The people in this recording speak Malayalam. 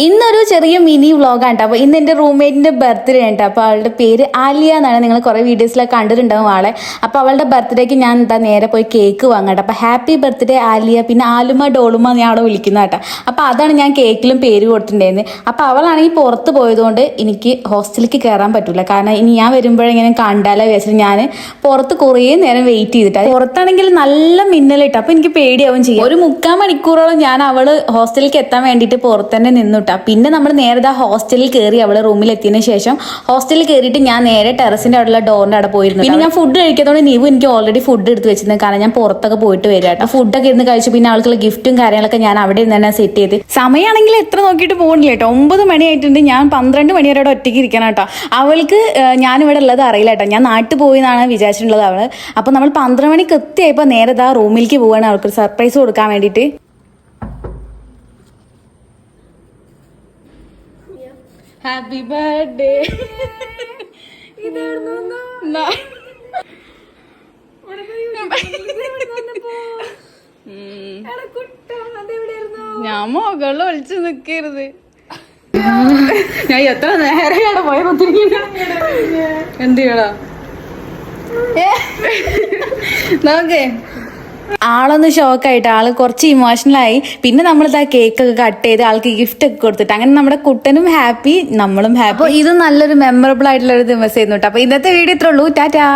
ഇന്നൊരു ചെറിയ മിനി വ്ളോഗാണ് കേട്ടോ. അപ്പോൾ ഇന്ന് എൻ്റെ റൂംമേറ്റിൻ്റെ ബർത്ത്ഡേ ഉണ്ട്. അപ്പോൾ അവളുടെ പേര് ആലിയ എന്നാണ്. നിങ്ങൾ കുറേ വീഡിയോസിലൊക്കെ കണ്ടിട്ടുണ്ടാവും ആളെ. അപ്പോൾ അവളുടെ ബർത്ത്ഡേക്ക് ഞാൻ നേരെ പോയി കേക്ക് വാങ്ങട്ടെ. അപ്പോൾ ഹാപ്പി ബർത്ത്ഡേ ആലിയ, പിന്നെ ആലുമ ഡോളുമ ഞാൻ അവിടെ വിളിക്കുന്ന കേട്ടോ. അപ്പോൾ അതാണ് ഞാൻ കേക്കിലും പേര് കൊടുത്തിട്ടുണ്ടായിരുന്നത്. അപ്പോൾ അവളാണെങ്കിൽ പുറത്ത് പോയതുകൊണ്ട് എനിക്ക് ഹോസ്റ്റലിലേക്ക് കയറാൻ പറ്റില്ല. കാരണം ഇനി ഞാൻ വരുമ്പോഴെങ്ങനെ കണ്ടാലോ വെച്ചിട്ട് ഞാൻ പുറത്ത് കുറേ നേരം വെയിറ്റ് ചെയ്തിട്ട്, പുറത്താണെങ്കിൽ നല്ല മിന്നലിട്ട് അപ്പോൾ എനിക്ക് പേടിയാവും ചെയ്യും. ഒരു 3/4 മണിക്കൂറോളം ഞാൻ അവള് ഹോസ്റ്റലിലേക്ക് എത്താൻ വേണ്ടിയിട്ട് പുറത്ത് തന്നെ നിന്നിട്ടാ. പിന്നെ നമ്മൾ നേരെ ഹോസ്റ്റലിൽ കയറി. അവള് റൂമിൽ എത്തിയതിനു ശേഷം ഹോസ്റ്റലിൽ കയറിയിട്ട് ഞാൻ നേരെ ടെറസിന്റെ അവിടെയുള്ള ഡോറിന്റെ അവിടെ പോയിരുന്നു. പിന്നെ ഞാൻ ഫുഡ് കഴിക്കുന്നതുകൊണ്ട് നീവ് എനിക്ക് ഓൾറെഡി ഫുഡ് എടുത്ത് വെച്ചിരുന്നു. കാരണം ഞാൻ പുറത്തൊക്കെ പോയിട്ട് വരാം കേട്ടോ. ഫുഡൊക്കെ ഇരുന്ന് കഴിച്ചു. പിന്നെ അവൾക്കുള്ള ഗിഫ്റ്റും കാര്യങ്ങളൊക്കെ ഞാൻ അവിടെ നിന്ന് തന്നെ സെറ്റ് ചെയ്ത്. സമയമാണെങ്കിൽ എത്ര നോക്കിയിട്ട് പോകുന്നില്ല കേട്ടോ. 9 മണിയായിട്ടുണ്ട്. ഞാൻ 12 മണി വരെ അവിടെ ഒറ്റയ്ക്ക് ഇരിക്കണം കേട്ടോ. അവൾക്ക് ഞാനിവിടെ ഉള്ളത് അറിയില്ല കേട്ടോ. ഞാൻ നാട്ടിൽ പോയി എന്നാണ് വിചാരിച്ചിട്ടുള്ളത് അവള്. അപ്പൊ നമ്മൾ 12 മണിക്ക് എത്തിയപ്പോൾ നേരെ റൂമിലേക്ക് പോവാണ് അവൾക്ക് സർപ്രൈസ് കൊടുക്കാൻ വേണ്ടിയിട്ട്. Happy birthday. ഞാൻ മുകളിൽ ഒളിച്ചു നിക്കരുത്. ഞാൻ എത്ര നേരം പോയ എന്ത് ചെയ്യടാ നോക്കേ. ആളൊന്ന് ഷോക്കായിട്ട് ആള് കുറച്ച് ഇമോഷണലായി. പിന്നെ നമ്മളിതാ കേക്കൊക്കെ കട്ട് ചെയ്ത് ആൾക്ക് ഗിഫ്റ്റ് ഒക്കെ കൊടുത്തിട്ട് അങ്ങനെ നമ്മുടെ കുട്ടനും ഹാപ്പി, നമ്മളും ഹാപ്പി. ഇത് നല്ലൊരു മെമ്മറബിൾ ആയിട്ടുള്ള ഒരു ദിവസമായിരുന്നു കേട്ടോ. അപ്പൊ ഇന്നത്തെ വീഡിയോ ഇത്രേ ഉള്ളൂ. ടാറ്റാ.